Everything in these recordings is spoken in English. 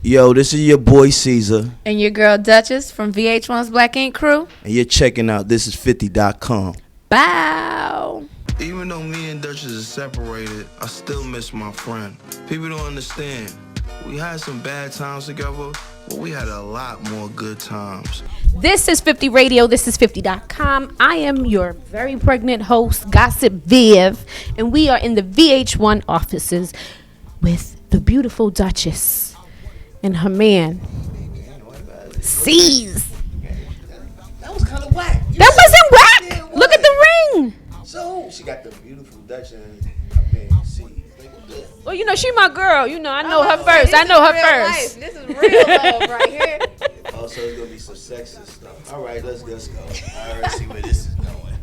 Yo, this is your boy Ceaser. And your girl Dutchess from VH1's Black Ink Crew. And you're checking out Thisis50.com. Bow. Even though me and Dutchess is separated, I still miss my friend. People don't understand. We had some bad times together, but we had a lot more good times. This is 50 Radio. This is 50.com. I am your very pregnant host, Gossip Viv. And we are in the VH1 offices with the beautiful Dutchess and her man, Cease. That was kind of whack. That wasn't whack. Look at the ring. So she got the beautiful Dutch and I mean, Cease. Well, you know, she my girl. You know, I know her first. I know her first. This is real love right here. Oh, so it's gonna be some sexist stuff. All right, let's go. I already see where this is going.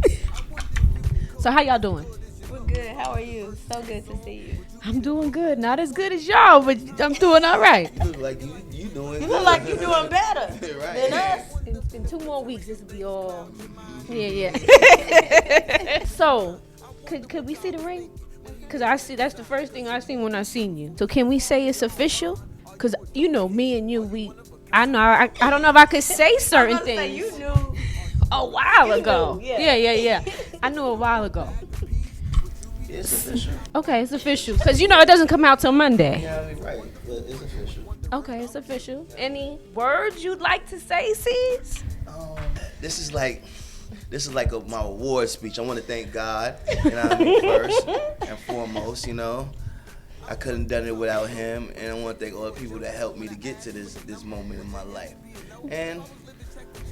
So how y'all doing? We're good. How are you? So good to see you. I'm doing good. Not as good as y'all, but I'm doing all right. You look like you doing. You look like you're doing better right. than us. In 2 more weeks, this will be all. Yeah. So, could we see the ring? Cause I see that's the first thing I seen when I seen you. So can we say it's official? Cause you know me and you, I don't know if I could say certain things. Say you knew a while ago. Knew, yeah. Yeah. I knew a while ago. It's official. Okay, it's official. Cause you know it doesn't come out till Monday. Yeah, I mean, right, but it's official. Okay, it's official. Any words you'd like to say, Cease? This is like my award speech. I want to thank God, first and foremost. You know, I couldn't have done it without Him, and I want to thank all the people that helped me to get to this moment in my life. And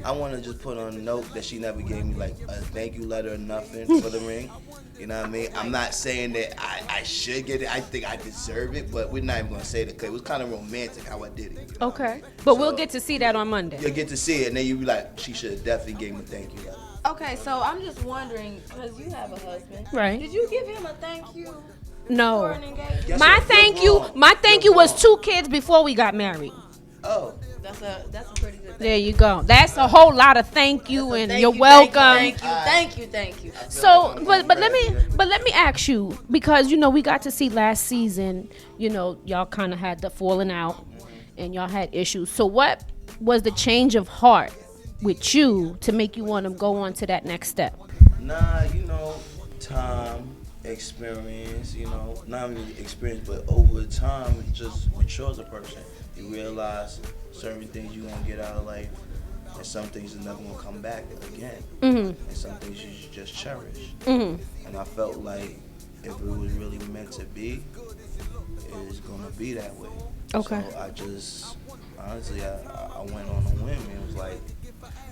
I want to just put on a note that she never gave me like a thank you letter or nothing for the ring. You know what I mean? I'm not saying that I should get it. I think I deserve it, but we're not even going to say that because it was kind of romantic how I did it. Okay. But we'll get to see that on Monday. You'll get to see it, and then you'll be like, she should have definitely gave me a thank you letter. Okay, so I'm just wondering, because you have a husband. Right. Did you give him a thank you for No. an engagement? My thank you was 2 kids before we got married. Oh. That's a pretty good thing. There you go. That's a whole lot of thank you and Thank you're you, welcome. Thank you. So, but let me ask you, because you know we got to see last season, you know, y'all kind of had the falling out and y'all had issues. So what was the change of heart with you to make you want to go on to that next step? Nah, you know, time, experience, you know, not only experience, but over time, it just matures a person. You realize certain things you're going to get out of life, and some things are never going to come back again. And some things you should just cherish. And I felt like if it was really meant to be, it's going to be that way. Okay. So I just, honestly, I went on a whim. It was like,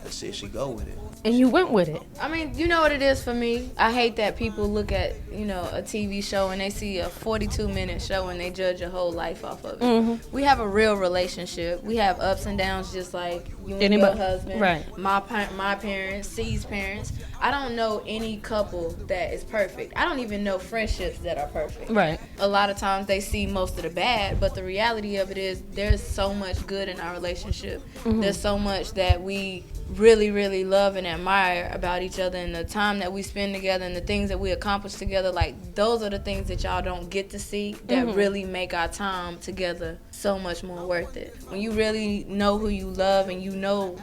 let's see if she go with it. And you went with it. I mean, you know what it is for me? I hate that people look at, you know, a TV show and they see a 42-minute show and they judge your whole life off of it. We have a real relationship. We have ups and downs just like you and your husband, right. my parents, C's parents. I don't know any couple that is perfect. I don't even know friendships that are perfect. Right. A lot of times they see most of the bad, but the reality of it is there's so much good in our relationship. There's so much that we really, really love and admire about each other, and the time that we spend together and the things that we accomplish together. Like, those are the things that y'all don't get to see that really make our time together so much more worth it. When you really know who you love and you know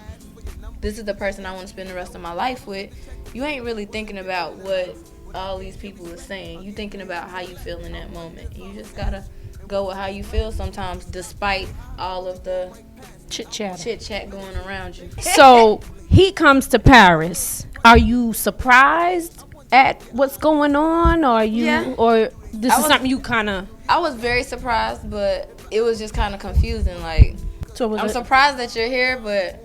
this is the person I want to spend the rest of my life with, you ain't really thinking about what all these people are saying. You thinking about how you feel in that moment. You just gotta go with how you feel sometimes, despite all of the chit chat going around you. So he comes to Paris. Are you surprised at what's going on, or or this is something you kind of? I was very surprised, but it was just kind of confusing. Like, So I'm surprised that you're here, but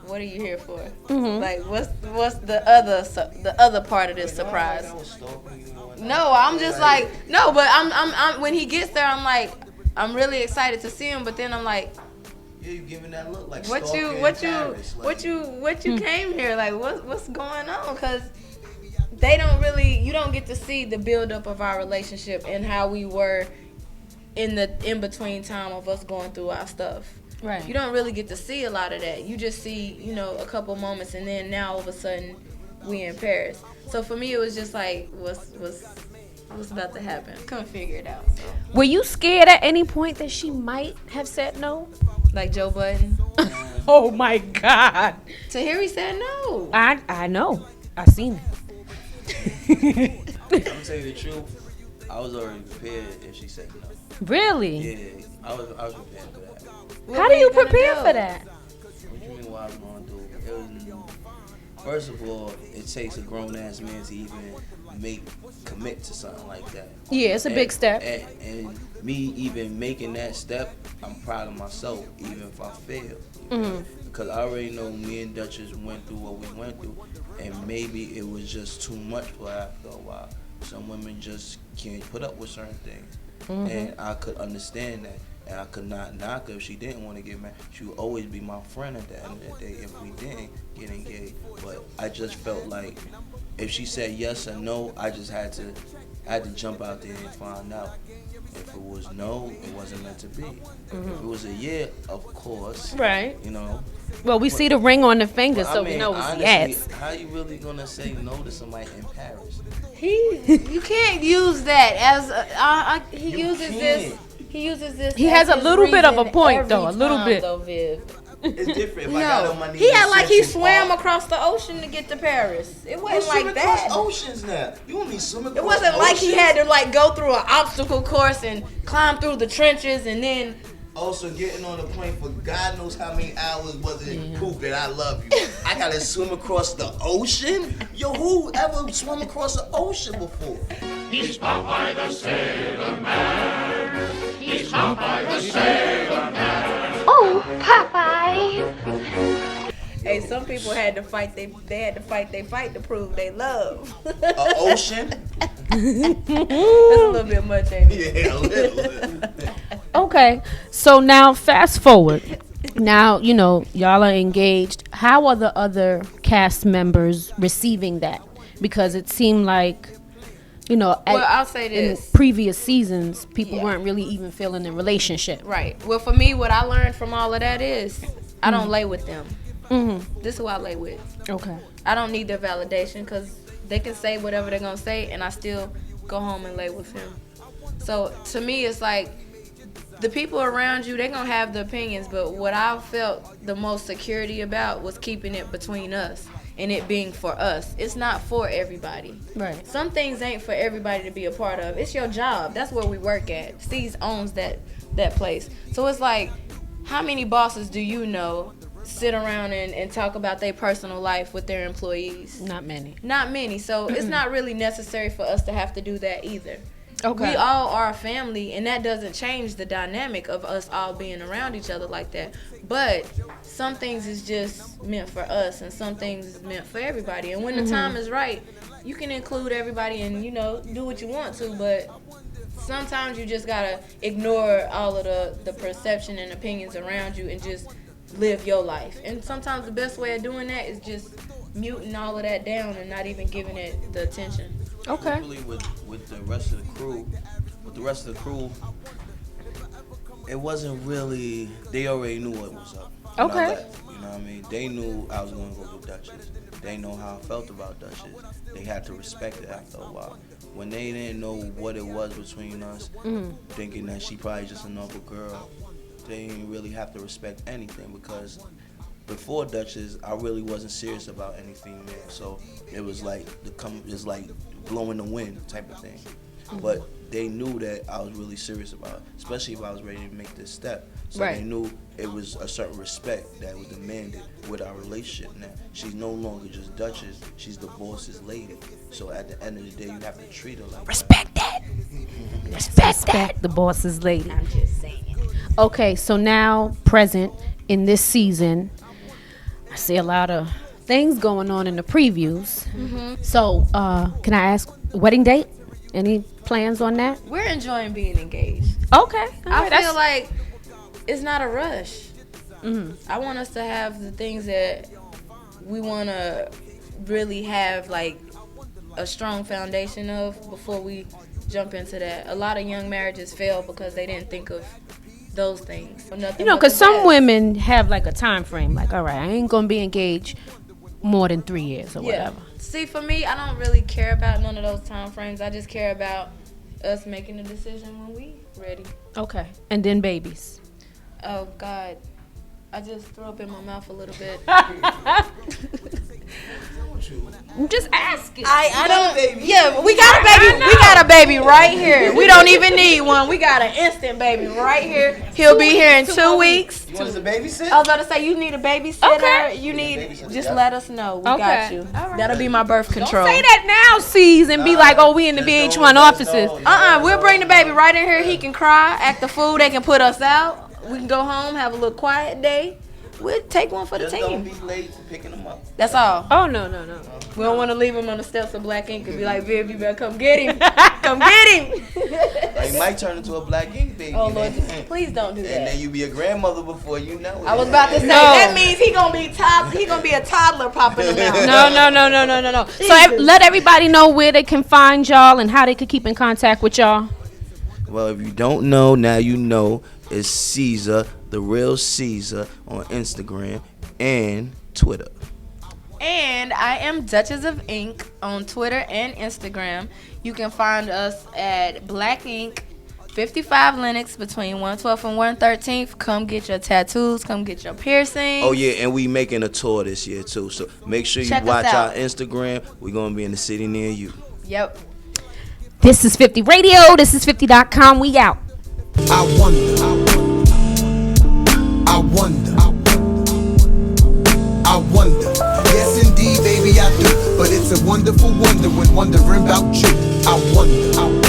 what are you here for? Like, what's the other part of this surprise? No, I'm just like, no, but I'm when he gets there, I'm like, I'm really excited to see him, but then I'm like, Yeah, you giving that look like what you came here, like what's going on? Because you don't get to see the build up of our relationship and how we were in the in between time of us going through our stuff. Right. You don't really get to see a lot of that. You just see, you know, a couple moments, and then now all of a sudden we in Paris. So for me, it was just like, what's about to happen? Couldn't figure it out. So. Were you scared at any point that she might have said no? Like Joe Budden. Oh my God. Tahiri said no. I know. I seen it. I'm gonna tell you the truth. I was already prepared if she said no. Really? Yeah, I was prepared for that. What How were do you gonna prepare do? for that? What you mean what I was gonna do? It was, first of all, it takes a grown ass man to even commit to something like that. Yeah, it's a big step. And me even making that step, I'm proud of myself, even if I fail. Because I already know me and Dutchess went through what we went through, and maybe it was just too much for her after a while. Some women just can't put up with certain things, and I could understand that. And I could not knock her if she didn't want to get married. She would always be my friend at the end of the day if we didn't get engaged. But I just felt like if she said yes or no, I just had to jump out there and find out. If it was no, it wasn't meant to be. If it was a yeah, of course. Right. You know. Well, we see the ring on the finger, But so I mean, we know it's honestly, yes. how you really gonna say no to somebody in Paris? You can't use that as he You uses can't. this. He uses this. He as has a his little bit of a reason point, every though, a little time, bit. Though, Viv. It's different. If I got on my No, knees he and had like said he shit swam fall. across the ocean to get to Paris. It You wasn't swim like across that. oceans now. You don't need swim across It wasn't like he oceans. had to like go through an obstacle course and climb through the trenches and then. Also, getting on the plane for God knows how many hours wasn't proof that I love you. I gotta swim across the ocean? Yo, who ever swum across the ocean before? He's Popeye the Sailor Man. He's Popeye the Sailor Man. Oh, Popeye. Hey, some people had to fight. They had to fight. They fight to prove they love. A ocean? That's a little bit much, ain't it? Yeah, a little. Okay, so now fast forward. Now, you know, y'all are engaged. How are the other cast members receiving that? Because it seemed like, you know, Well, I'll say in this. previous seasons, people Yeah. weren't really even feeling the relationship. Right. Well, for me, what I learned from all of that is I don't lay with them. This is who I lay with. Okay. I don't need their validation because they can say whatever they're going to say and I still go home and lay with him. So to me, it's like the people around you, they're going to have the opinions, but what I felt the most security about was keeping it between us and it being for us. It's not for everybody. Right. Some things ain't for everybody to be a part of. It's your job. That's where we work at. Cease owns that place. So it's like, how many bosses do you know sit around and talk about their personal life with their employees? Not many. Not many. So it's not really necessary for us to have to do that either. Okay. We all are a family, and that doesn't change the dynamic of us all being around each other like that. But some things is just meant for us, and some things is meant for everybody. And when the time is right, you can include everybody and, you know, do what you want to, but sometimes you just gotta ignore all of the perception and opinions around you and just live your life. And sometimes the best way of doing that is just muting all of that down and not even giving it the attention. Okay. Really with the rest of the crew, it wasn't really, they already knew what was up. when I Okay. left, you know what I mean? They knew I was going to go with Dutchess. They know how I felt about Dutchess. They had to respect it after a while. When they didn't know what it was between us, thinking that she probably just a normal girl, they didn't really have to respect anything because before Dutchess, I really wasn't serious about any female. So it was like it's like blowing the wind type of thing. But they knew that I was really serious about it, especially if I was ready to make this step. So Right. they knew it was a certain respect that was demanded with our relationship now. She's no longer just Dutchess, she's the boss's lady. So at the end of the day, you have to treat her like Respect that. Respect the boss's lady. I'm just saying. Okay, so now present in this season, I see a lot of things going on in the previews. So, can I ask wedding date? Any plans on that? We're enjoying being engaged. Okay, I feel like it's not a rush. I want us to have the things that we want to really have, like a strong foundation of before we jump into that. A lot of young marriages fail because they didn't think of those things. you know, because some women have like a time frame. Like, all right, I ain't gonna be engaged more than 3 years or whatever. See, for me, I don't really care about none of those time frames. I just care about us making a decision when we ready. Okay, and then babies. Oh God, I just threw up in my mouth a little bit. I'm just asking. I don't. Yeah, we got a baby. We got a baby right here. We don't even need one. We got an instant baby right here. He'll be here in 2 weeks. You want us to babysit? I was about to say, you need a babysitter. Okay. You need. Babysitter, Just yeah. let us know. We got you. All right. That'll be my birth control. Say that now, Cease, and be like, oh, we in the Just VH1 don't- offices. We'll bring the baby right in here. He can cry, act the fool. They can put us out. We can go home, have a little quiet day. We'll take one for the Just don't team. be late to picking them up. That's all. Oh, no. We don't want to leave him on the steps of Black Ink and be like, Viv, you better come get him. Come get him. Like, you might turn into a black ink baby. Oh, Lord, man. please don't do And then that. you be a grandmother before you know it. I was about to say, that means he gonna be a toddler popping him out. No. So let everybody know where they can find y'all and how they can keep in contact with y'all. Well, if you don't know, now you know. It's Ceaser, the real Ceaser, on Instagram and Twitter. And I am Dutchess of Ink on Twitter and Instagram. You can find us at Black Ink 55 Lennox between 112th and 113th. Come get your tattoos. Come get your piercings. Oh, yeah, and we making a tour this year, too. So make sure you Check us watch out. our Instagram. We're going to be in the city near you. Yep. This is 50 Radio. This is 50.com. We out. I wonder, yes indeed baby I do, but it's a wonderful wonder when wondering about you. I wonder.